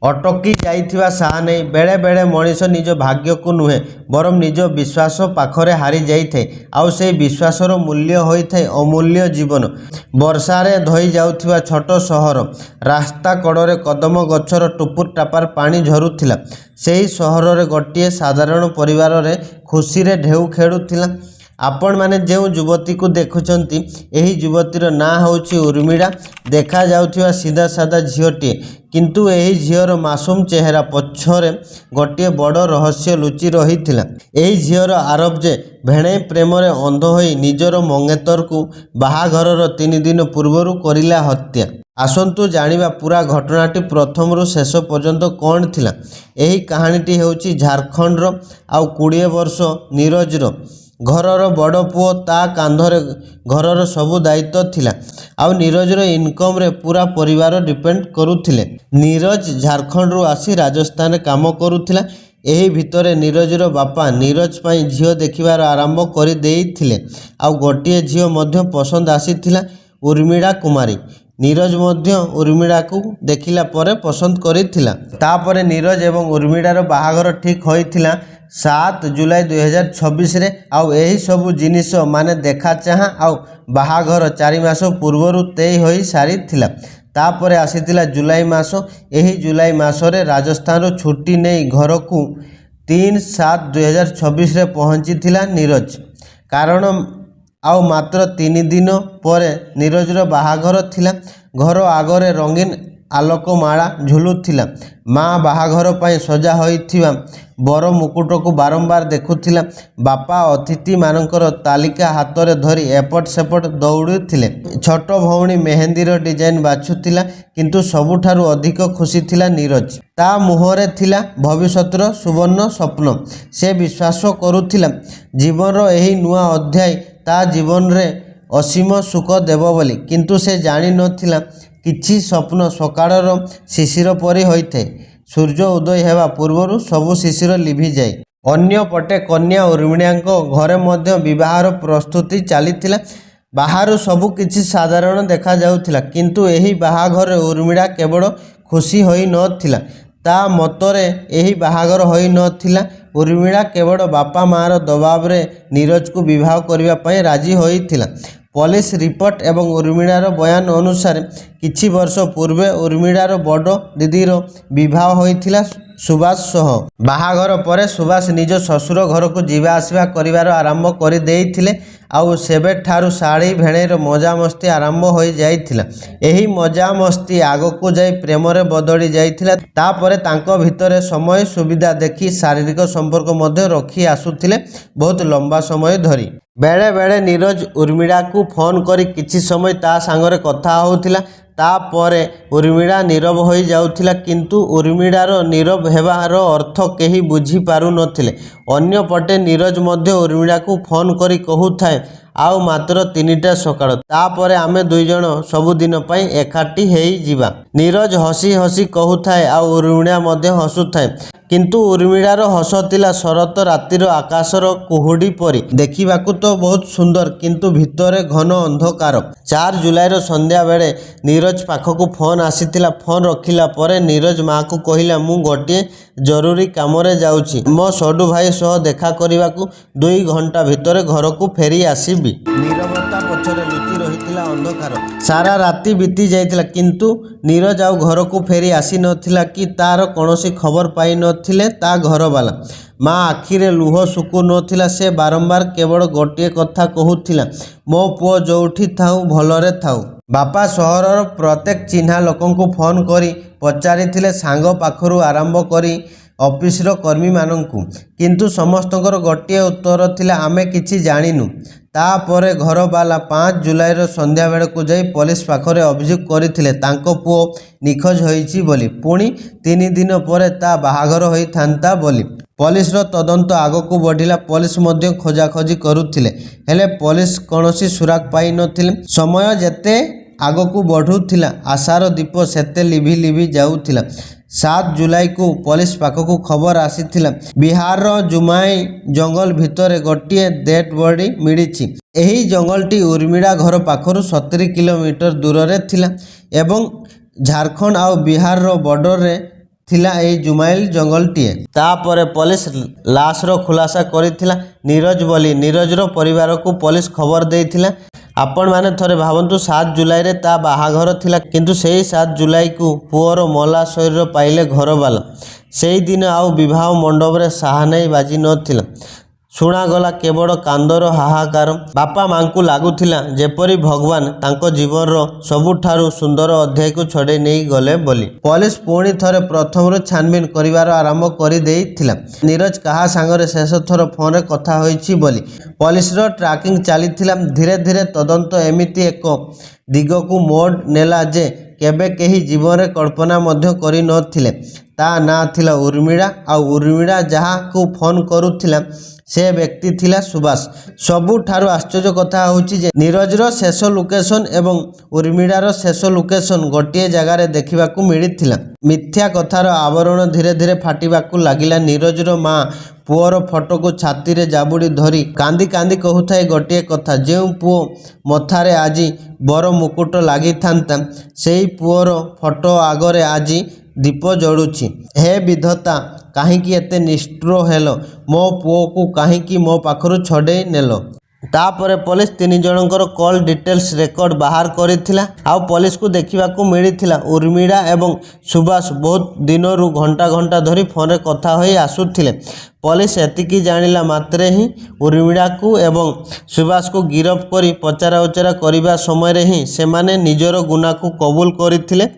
ଅଟକି ଯାଇଥିବା ସାହା ନେଇ ବେଳେ ବେଳେ ମଣିଷ ନିଜ ଭାଗ୍ୟକୁ ନୁହେଁ ବରଂ ନିଜ ବିଶ୍ୱାସ ପାଖରେ ହାରି ଯାଇଥାଏ। ଆଉ ସେହି ବିଶ୍ୱାସର ମୂଲ୍ୟ ହୋଇଥାଏ ଅମୂଲ୍ୟ ଜୀବନ। ବର୍ଷାରେ ଧୋଇ ଯାଉଥିବା ଛୋଟ ସହର, ରାସ୍ତା କଡ଼ରେ କଦମ ଗଛର ଟୁପୁର ଟାପାର ପାଣି ଝରୁଥିଲା। ସେହି ସହରରେ ଗୋଟିଏ ସାଧାରଣ ପରିବାରରେ ଖୁସିରେ ଢେଉ ଖେଳୁଥିଲା। ଆପଣମାନେ ଯେଉଁ ଯୁବତୀକୁ ଦେଖୁଛନ୍ତି, ଏହି ଯୁବତୀର ନାଁ ହେଉଛି ଉର୍ମିଳା। ଦେଖାଯାଉଥିବା ସିଧା ସାଧା ଝିଅଟିଏ, କିନ୍ତୁ ଏହି ଝିଅର ମାସୁମ ଚେହେରା ପଛରେ ଗୋଟିଏ ବଡ଼ ରହସ୍ୟ ଲୁଚି ରହିଥିଲା। ଏହି ଝିଅର ଆରୋପ ଯେ ଭେଣେଇ ପ୍ରେମରେ ଅନ୍ଧ ହୋଇ ନିଜର ମଙ୍ଗେତରକୁ ବାହାଘରର 3 ଦିନ ପୂର୍ବରୁ କରିଲା ହତ୍ୟା। ଆସନ୍ତୁ ଜାଣିବା ପୂରା ଘଟଣାଟି ପ୍ରଥମରୁ ଶେଷ ପର୍ଯ୍ୟନ୍ତ କ'ଣ ଥିଲା। ଏହି କାହାଣୀଟି ହେଉଛି ଝାଡ଼ଖଣ୍ଡର ଆଉ 20 ବର୍ଷ ନିରଜର। ଘରର ବଡ଼ ପୁଅ, ତା କାନ୍ଧରେ ଘରର ସବୁ ଦାୟିତ୍ୱ ଥିଲା। ଆଉ ନିରଜର ଇନକମରେ ପୂରା ପରିବାର ଡିପେଣ୍ଡ କରୁଥିଲେ। ନିରଜ ଝାଡ଼ଖଣ୍ଡରୁ ଆସି ରାଜସ୍ଥାନରେ କାମ କରୁଥିଲା। ଏହି ଭିତରେ ନିରଜର ବାପା ନିରଜ ପାଇଁ ଝିଅ ଦେଖିବାର ଆରମ୍ଭ କରିଦେଇଥିଲେ। ଆଉ ଗୋଟିଏ ଝିଅ ମଧ୍ୟ ପସନ୍ଦ ଆସିଥିଲା, ଉର୍ମିଳା କୁମାରୀ। ନିରଜ ମଧ୍ୟ ଉର୍ମିଳାକୁ ଦେଖିଲା ପରେ ପସନ୍ଦ କରିଥିଲା। ତାପରେ ନିରଜ ଏବଂ ଉର୍ମିଳାର ବାହାଘର ଠିକ୍ ହୋଇଥିଲା 7 ଜୁଲାଇ 2026ରେ। ଆଉ ଏହି ସବୁ ଜିନିଷ ମାନେ ଦେଖା ଚାହାଁ ଆଉ ବାହାଘର 4 ମାସ ପୂର୍ବରୁ ତୟ ହୋଇ ସାରିଥିଲା। ତାପରେ ଆସିଥିଲା ଜୁଲାଇ ମାସ। ଏହି ଜୁଲାଇ ମାସରେ ରାଜସ୍ଥାନରୁ ଛୁଟି ନେଇ ଘରକୁ 3/7/2026ରେ ପହଞ୍ଚିଥିଲା ନିରଜ। କାରଣ ଆଉ ମାତ୍ର 3 ଦିନ ପରେ ନିରଜର ବାହାଘର ଥିଲା। ଘର ଆଗରେ ରଙ୍ଗୀନ ଆଲୋକମାଳା ଝୁଲୁଥିଲା। ମା ବାହାଘର ପାଇଁ ସଜା ହୋଇଥିବା ବର ମୁକୁଟକୁ ବାରମ୍ବାର ଦେଖୁଥିଲା। ବାପା ଅତିଥିମାନଙ୍କର ତାଲିକା ହାତରେ ଧରି ଏପଟ ସେପଟ ଦୌଡ଼ୁଥିଲେ। ଛୋଟ ଭଉଣୀ ମେହେନ୍ଦୀର ଡିଜାଇନ ବାଛୁଥିଲା। କିନ୍ତୁ ସବୁଠାରୁ ଅଧିକ ଖୁସି ଥିଲା ନିରଜ। ତା ମୁହଁରେ ଥିଲା ଭବିଷ୍ୟତର ସୁବର୍ଣ୍ଣ ସ୍ୱପ୍ନ। ସେ ବିଶ୍ୱାସ କରୁଥିଲା ଜୀବନର ଏହି ନୂଆ ଅଧ୍ୟାୟ ତା ଜୀବନରେ ଅସୀମ ସୁଖ ଦେବ ବୋଲି। କିନ୍ତୁ ସେ ଜାଣିନଥିଲା କିଛି ସ୍ୱପ୍ନ ସକାଳର ଶିଶିର ପରି ହୋଇଥାଏ। ସୂର୍ଯ୍ୟ ଉଦୟ ହେବା ପୂର୍ବରୁ ସବୁ ଶିଶିର ଲିଭିଯାଏ। ଅନ୍ୟପଟେ କନ୍ୟା ଉର୍ମିଳାଙ୍କ ଘରେ ମଧ୍ୟ ବିବାହର ପ୍ରସ୍ତୁତି ଚାଲିଥିଲା। ବାହାରୁ ସବୁ କିଛି ସାଧାରଣ ଦେଖାଯାଉଥିଲା। କିନ୍ତୁ ଏହି ବାହାଘରରେ ଉର୍ମିଳା କେବଳ ଖୁସି ହୋଇନଥିଲା। ତା ମତରେ ଏହି ବାହାଘର ହୋଇନଥିଲା। ଉର୍ମିଳା କେବଳ ବାପା ମାଆର ଦବାବରେ ନିରଜକୁ ବିବାହ କରିବା ପାଇଁ ରାଜି ହୋଇଥିଲା। ପୋଲିସ ରିପୋର୍ଟ ଏବଂ ଉର୍ମିଳାର ବୟାନ ଅନୁସାରେ କିଛି ବର୍ଷ ପୂର୍ବେ ଉର୍ମିଳାର ବଡ଼ ଦିଦିର ବିବାହ ହୋଇଥିଲା ସୁବାସ ସହ। ବାହାଘର ପରେ ସୁବାସ ନିଜ ଶ୍ୱଶୁର ଘରକୁ ଯିବା ଆସିବା କରିବାର ଆରମ୍ଭ କରିଦେଇଥିଲେ। ଆଉ ସେବେଠାରୁ ଶାଢ଼ୀ ଭେଣେଇର ମଜାମସ୍ତି ଆରମ୍ଭ ହୋଇଯାଇଥିଲା। ଏହି ମଜାମସ୍ତି ଆଗକୁ ଯାଇ ପ୍ରେମରେ ବଦଳି ଯାଇଥିଲା। ତାପରେ ତାଙ୍କ ଭିତରେ ସମୟ ସୁବିଧା ଦେଖି ଶାରୀରିକ ସମ୍ପର୍କ ମଧ୍ୟ ରଖି ଆସୁଥିଲେ ବହୁତ ଲମ୍ବା ସମୟ ଧରି। ବେଳେ ବେଳେ ନିରଜ ଉର୍ମିଳାକୁ ଫୋନ୍ କରି କିଛି ସମୟ ତା ସାଙ୍ଗରେ କଥା ହେଉଥିଲା। ତାପରେ ଉର୍ମିଳା ନୀରବ ହୋଇଯାଉଥିଲା। କିନ୍ତୁ ଉର୍ମିଳାର ନୀରବ ହେବାର ଅର୍ଥ କେହି ବୁଝିପାରୁନଥିଲେ। ଅନ୍ୟପଟେ ନିରଜ ମଧ୍ୟ ଉର୍ମିଳାକୁ ଫୋନ୍ କରି କହୁଥାଏ, ଆଉ ମାତ୍ର 3ଟା ସକାଳ, ତାପରେ ଆମେ 2 ଜଣ ସବୁଦିନ ପାଇଁ ଏକାଠି ହେଇଯିବା। ନିରଜ ହସି ହସି କହୁଥାଏ ଆଉ ଉର୍ମିଳା ମଧ୍ୟ ହସୁଥାଏ। କିନ୍ତୁ ଉର୍ମିଳାର ହସ ଥିଲା ଶରତ ରାତିର ଆକାଶର କୁହୁଡ଼ି ପରି। ଦେଖିବାକୁ ତ ବହୁତ ସୁନ୍ଦର, କିନ୍ତୁ ଭିତରେ ଘନ ଅନ୍ଧକାର। 4 ଜୁଲାଇର ସନ୍ଧ୍ୟାବେଳେ ନିରଜ ପାଖକୁ ଫୋନ୍ ଆସିଥିଲା। ଫୋନ୍ ରଖିଲା ପରେ ନିରଜ ମାଆକୁ କହିଲା, ମୁଁ ଗୋଟିଏ ଜରୁରୀ କାମରେ ଯାଉଛି। ମୋ ସଡୁ ଭାଇ ସହ ଦେଖା କରିବାକୁ 2 ଘଣ୍ଟା ଭିତରେ ଘରକୁ ଫେରି ଆସିବି। ନୀରବତା ପଛରେ ଲୁଚି ରହିଥିଲା ଅନ୍ଧକାର। ସାରା ରାତି ବିତି ଯାଇଥିଲା, କିନ୍ତୁ ନିରଜ ଆଉ ଘରକୁ ଫେରି ଆସିନଥିଲା କି ତାର କୌଣସି ଖବର ପାଇନଥିଲେ ତା ଘରବାଲା। ମା ଆଖିରେ ଲୁହ ଶୁଖୁନଥିଲା। ସେ ବାରମ୍ବାର କେବଳ ଗୋଟିଏ କଥା କହୁଥିଲା, ମୋ ପୁଅ ଯୋଉଠି ଥାଉ ଭଲରେ ଥାଉ। ବାପା ସହରର ପ୍ରତ୍ୟେକ ଚିହ୍ନା ଲୋକଙ୍କୁ ଫୋନ୍ କରି ପଚାରିଥିଲେ, ସାଙ୍ଗ ପାଖରୁ ଆରମ୍ଭ କରି ଅଫିସର କର୍ମୀମାନଙ୍କୁ। କିନ୍ତୁ ସମସ୍ତଙ୍କର ଗୋଟିଏ ଉତ୍ତର ଥିଲା, ଆମେ କିଛି ଜାଣିନୁ। ତାପରେ ଘରବାଲା 5 ଜୁଲାଇର ସନ୍ଧ୍ୟାବେଳକୁ ଯାଇ ପୋଲିସ ପାଖରେ ଅଭିଯୋଗ କରିଥିଲେ ତାଙ୍କ ପୁଅ ନିଖୋଜ ହୋଇଛି ବୋଲି। ପୁଣି 3 ଦିନ ପରେ ତା ବାହାଘର ହୋଇଥାନ୍ତା ବୋଲି। ପୋଲିସର ତଦନ୍ତ ଆଗକୁ ବଢ଼ିଲା। ପୋଲିସ ମଧ୍ୟ ଖୋଜାଖୋଜି କରୁଥିଲେ, ହେଲେ ପୋଲିସ କୌଣସି ସୁରାଗ ପାଇନଥିଲେ। ସମୟ ଯେତେ ଆଗକୁ ବଢ଼ୁଥିଲା ଆଶାର ଦୀପ ସେତେ ଲିଭି ଲିଭି ଯାଉଥିଲା। 7 ଜୁଲାଇକୁ ପୋଲିସ ପାଖକୁ ଖବର ଆସିଥିଲା, ବିହାରର ଜୁମାଇ ଜଙ୍ଗଲ ଭିତରେ ଗୋଟିଏ ଡେଡ୍ ବଡି ମିଳିଛି। ଏହି ଜଙ୍ଗଲଟି ଉର୍ମିଳା ଘର ପାଖରୁ 70 କିଲୋମିଟର ଦୂରରେ ଥିଲା ଏବଂ ଝାଡ଼ଖଣ୍ଡ ଆଉ ବିହାରର ବର୍ଡରରେ थिला एई जुमाइल जंगलटीए। तापरे पुलिस लाशर खुलासा करिथिला नीरज बोली नीरजर परिवार को पुलिस खबर देइथिला। आपण माने थरे भावंतु 7 जुलाई रे ता बाहाघर थिला किंतु सेही 7 जुलाई को पुअर मला शरीर पाइले घरवाला। सेही दिन आउ विवाह मंडप रे साहानाई बाजी नथिला। शुणागला केवल कांदर हाहाकार। बापा माँ को लगुला जेपरी भगवान तांको जीवन सबुठारु सुंदर अध्याय को छड़े नहीं गले बोली। पुलिस पुणी थरे प्रथम छानबीन करिवार आरंभ कर देइथिला। नीरज कहा सांगरे शेष थर फोन रे कथा होईछि बोली पुलिस रो ट्रैकिंग चलीथिला। धीरे धीरे तदंत एमिति एक दिग को मोड़ नेला जे केबे केही जीवन रे कल्पना मध्य करि नथिले। ता ना थिला उर्मिला आ उर्मिला जहा को फोन करुथिला से व्यक्ति थिला सुभाष। सबुठारु आश्चर्य कथा होची जे नीरजर शेष लोकेशन एवं उर्मिलार शेष लोकेशन गोटे जगार देखा मिलता। मिथ्या कथार आवरण धीरे धीरे फाटिबाकू लागिला। नीरजर माँ पुअर फोटो को छाती रे जाबुड़ी धरी कांदी कांदी कहूଥାଏ गोटे कथा जो पुओ मथारे आज बर मुकुट लगी था से पुअर फोटो आगरे आज दीप जड़ुछि। हे विधता कहीं एते निष्ठुर हेलो मो पुओ को कहीं मो पाखरु छड़े नेलो। तापरे पुलिस 3 जनकर कॉल डिटेल्स रेकर्ड बाहर करिथिला। आउ पुलिस को देखिबाकू मिलिथिला उर्मिला एवं सुभाष बहुत दिनरु घंटा घंटा धरी फोन रे कथा होई आसुथिले। पुलिस एतिकी जानिला मात्रे ही उर्मिला को एवं सुभाष को गिरफ्त करी पचरा उचरा करिबा समय रे ही सेमाने निजर गुना को कबूल करिथिले।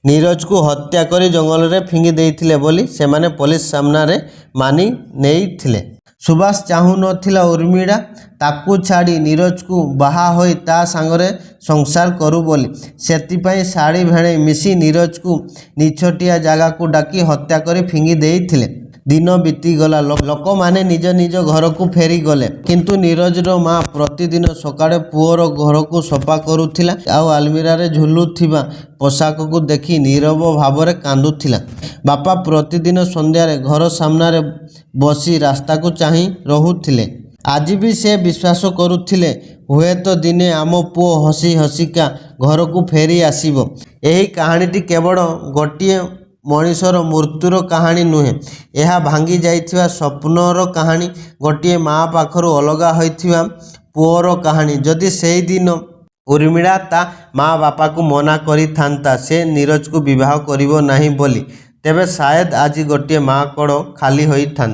नीरज को हत्या करी जंगल रे फिंगी देइथिले बोली सेमाने पुलिस सामना रे मानी नेइथिले। सुभाष चाहू नथिला उर्मिला ताकू छाड़ी नीरज को बाहा होई ता सांगरे संसार करू बोली। सेतिपाई साड़ी भेड़े मिसी नीरज को निछटिया जगह को डाकी हत्या करी फिंगी देइथिले। दिन बीती गला लोक माने निज निज घर को फेरी गले किंतु नीरजर माँ प्रतिदिन सकाळे पुअर घर को सफा करुथिला। आउ आलमीरा रे झुलुथिबा पोशाक को देखी नीरव भाव रे कांदुथिला। बापा प्रतिदिन संध्यारे घर सामने बसी रास्ता को चाही रहुथिले। आज भी से विश्वास करुथिले हुए तो दिने आम पुओ हसी हसिका घर को फेरी आसीबो। एही कहानीटी केवल गोटिए मनीषर मृत्युर कहानी नुहे यह भांगी जाइथिबा स्वप्नर कहानी गोटिए माँ पाखरु अलगा होइथिबा पुओर कहानी। जदि सेही दिन उर्मिला ता माँ बापा को मना करी थांता से नीरज को विवाह करिवो नाही बोली तेबे शायद आज गोटिए माँ कड़ खाली होई थांता।